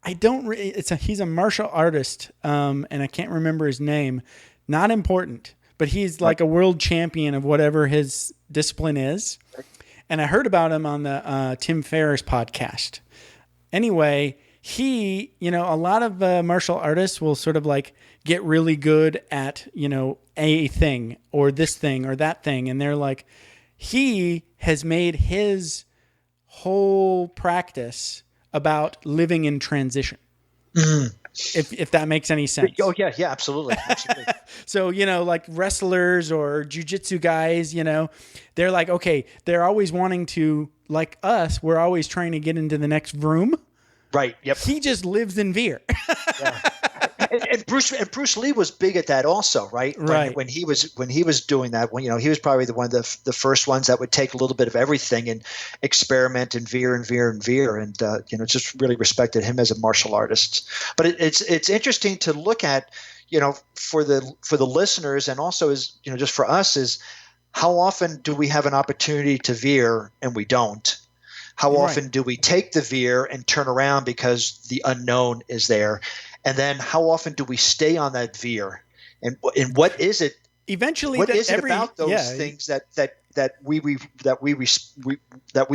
he's a martial artist, and I can't remember his name. Not important, but he's like a world champion of whatever his discipline is. And I heard about him on the Tim Ferriss podcast. Anyway, he, a lot of martial artists will sort of like get really good at, a thing or this thing or that thing. And they're like, he has made his whole practice about living in transition. Mm. If that makes any sense.
Oh yeah, absolutely.
So, like wrestlers or jujitsu guys, they're like, okay, they're always wanting to, like us, we're always trying to get into the next vroom.
Right. Yep.
He just lives in veer.
Yeah. And Bruce Lee was big at that also, right?
Right.
When he was doing that, he was probably one of the first ones that would take a little bit of everything and experiment and veer, and just really respected him as a martial artist. But it's interesting to look at, for the listeners, and also as just for us, is how often do we have an opportunity to veer and we don't? How often do we take the veer and turn around because the unknown is there? And then how often do we stay on that veer? And what is it?
Eventually,
what is it about those things that we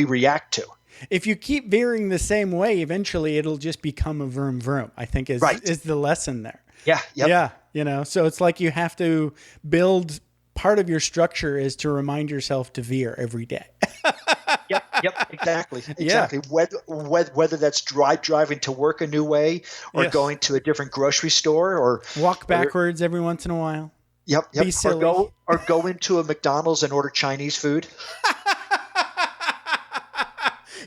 react to?
If you keep veering the same way, eventually it'll just become a vroom. I think is the lesson there.
Yeah. Yep.
Yeah. So it's like you have to build. Part of your structure is to remind yourself to veer every day.
Yep, exactly. Yeah. Whether that's driving to work a new way, or going to a different grocery store, or
walk backwards every once in a while.
Yep.
Be silly.
Or go into a McDonald's and order Chinese food.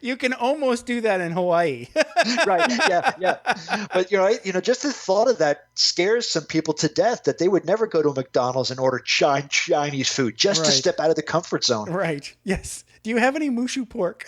You can almost do that in Hawaii.
Right. Yeah. But just the thought of that scares some people to death, that they would never go to a McDonald's and order Chinese food just to step out of the comfort zone.
Right. Yes. Do you have any mushu pork?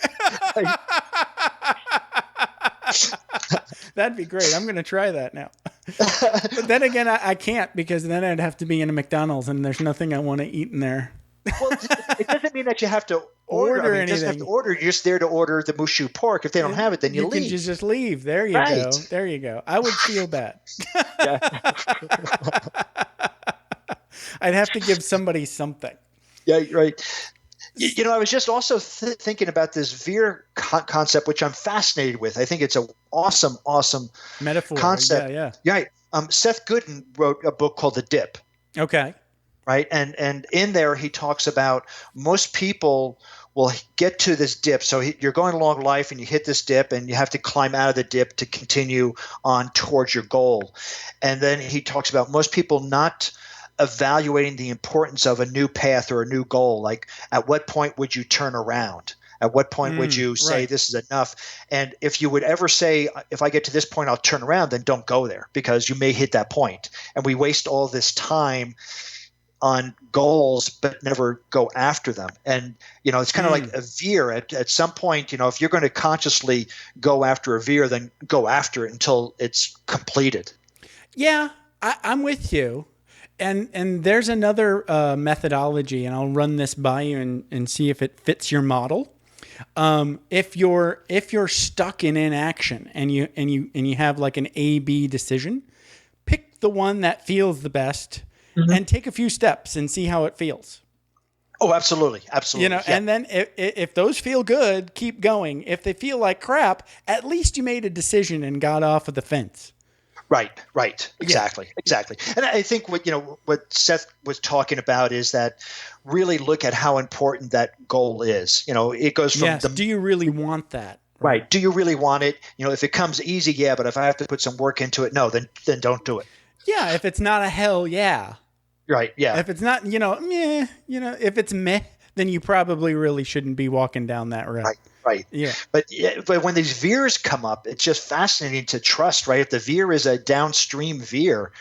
That'd be great. I'm going to try that now. But then again, I can't, because then I'd have to be in a McDonald's and there's nothing I want to eat in there.
Well, it doesn't mean that you have to order anything. You just have to order. You're just there to order the mushu pork. If they don't have it, then you leave.
You can just leave. There you go. There you go. I would feel bad. I'd have to give somebody something.
Yeah, right. I was just also thinking about this veer concept, which I'm fascinated with. I think it's an awesome
metaphor concept.
Yeah. Seth Godin wrote a book called The Dip.
Okay.
Right. And in there, he talks about most people will get to this dip. So you're going along life and you hit this dip and you have to climb out of the dip to continue on towards your goal. And then he talks about most people not evaluating the importance of a new path or a new goal. Like, at what point would you turn around? At what point would you say this is enough? And if you would ever say, if I get to this point, I'll turn around, then don't go there, because you may hit that point. And we waste all this time on goals but never go after them. And it's kind of like a veer. At some point, if you're going to consciously go after a veer, then go after it until it's completed.
Yeah, I'm with you. And there's another methodology, and I'll run this by you and see if it fits your model. If you're stuck in inaction and you have like an A/B decision, pick the one that feels the best. Mm-hmm. And take a few steps and see how it feels.
Oh, absolutely.
And then if those feel good, keep going. If they feel like crap, at least you made a decision and got off of the fence.
Right. Exactly. And I think what Seth was talking about is that really look at how important that goal is. It goes from
do you really want that?
Right. Do you really want it? If it comes easy, yeah, but if I have to put some work into it, no, then don't do it.
Yeah, if it's not a hell yeah.
Right, yeah.
If it's not, meh, if it's meh, then you probably really shouldn't be walking down that road.
Right.
Yeah.
But when these veers come up, it's just fascinating to trust, right? If the veer is a downstream veer,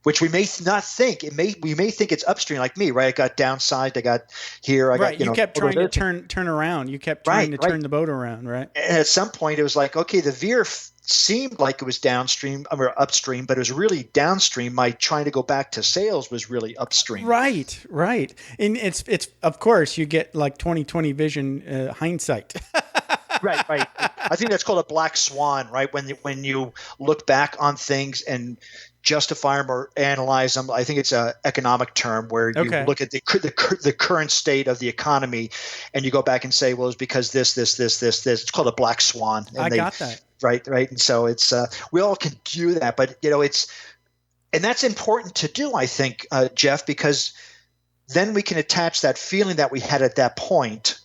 which we may not think, we may think it's upstream, like me, right? I got downsized, I got here, I got,
you kept trying to turn around. You kept trying to turn the boat around, right?
And at some point it was like, okay, the veer seemed like it was downstream or upstream, but it was really downstream. My trying to go back to sales was really upstream.
Right. And it's of course you get like 20/20 vision hindsight.
Right. I think that's called a black swan, right? When you look back on things and justify them or analyze them. I think it's an economic term where you look at the current state of the economy and you go back and say, well, it's because this. It's called a black swan. And
I got that.
Right. And so it's we all can do that, but and that's important to do, I think, Jeff, because then we can attach that feeling that we had at that point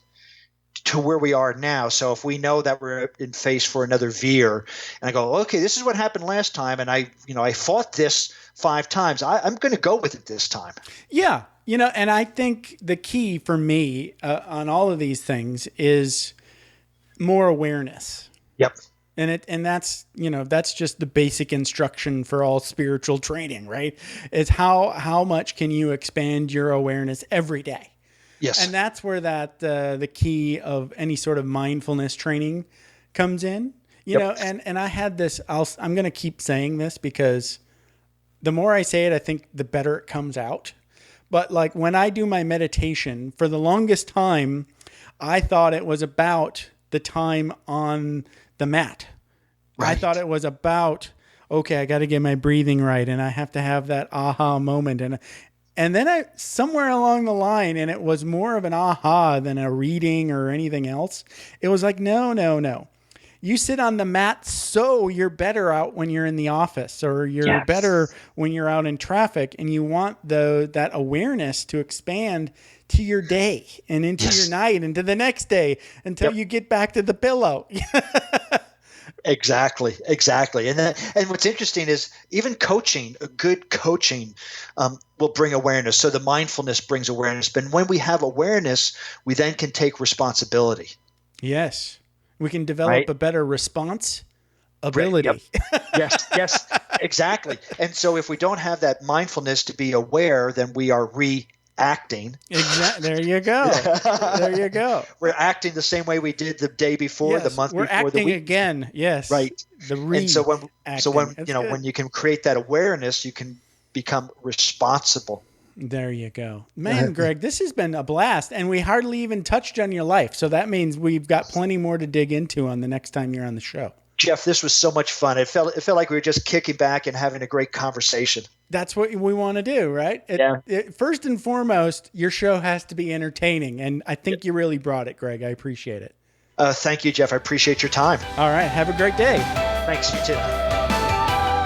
to where we are now. So if we know that we're in face for another veer, and I go, okay, this is what happened last time, and I fought this 5 times. I'm going to go with it this time.
Yeah, and I think the key for me on all of these things is more awareness.
Yep.
And that's that's just the basic instruction for all spiritual training, right? Is how much can you expand your awareness every day?
Yes.
And that's where the key of any sort of mindfulness training comes in. You know, and I had this. I'm going to keep saying this because the more I say it, I think the better it comes out. But like when I do my meditation, for the longest time, I thought it was about the time on the mat. Right. I thought it was about, okay, I got to get my breathing right, and I have to have that aha moment, and then somewhere along the line, and it was more of an aha than a reading or anything else. It was like, no. You sit on the mat so you're better out when you're in the office, or you're better when you're out in traffic, and you want that awareness to expand to your day and into your night and to the next day until you get back to the pillow.
Exactly. And what's interesting is even coaching, good coaching will bring awareness. So the mindfulness brings awareness. But when we have awareness, we then can take responsibility.
Yes. We can develop a better response ability.
Yes, exactly. And so if we don't have that mindfulness to be aware, then we are reacting.
Exactly. There you go.
We're acting the same way we did the day before, the month before, the week.
We're acting again. Yes.
Right. And so when
good.
you can create that awareness, you can become responsible.
There you go. Man, Greg, this has been a blast, and we hardly even touched on your life. So that means we've got plenty more to dig into on the next time you're on the show.
Jeff, this was so much fun. It felt like we were just kicking back and having a great conversation.
That's what we want to do, right? First and foremost, your show has to be entertaining, and I think you really brought it, Greg. I appreciate it.
Thank you, Jeff. I appreciate your time.
All right. Have a great day.
Thanks. You too.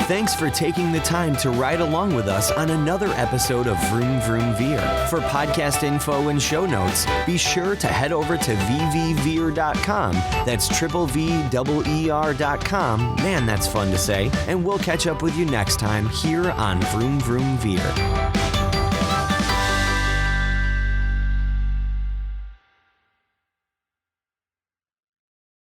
Thanks for taking the time to ride along with us on another episode of Vroom Vroom Veer. For podcast info and show notes, be sure to head over to vvveer.com. That's VVER.com. Man, that's fun to say. And we'll catch up with you next time here on Vroom Vroom Veer.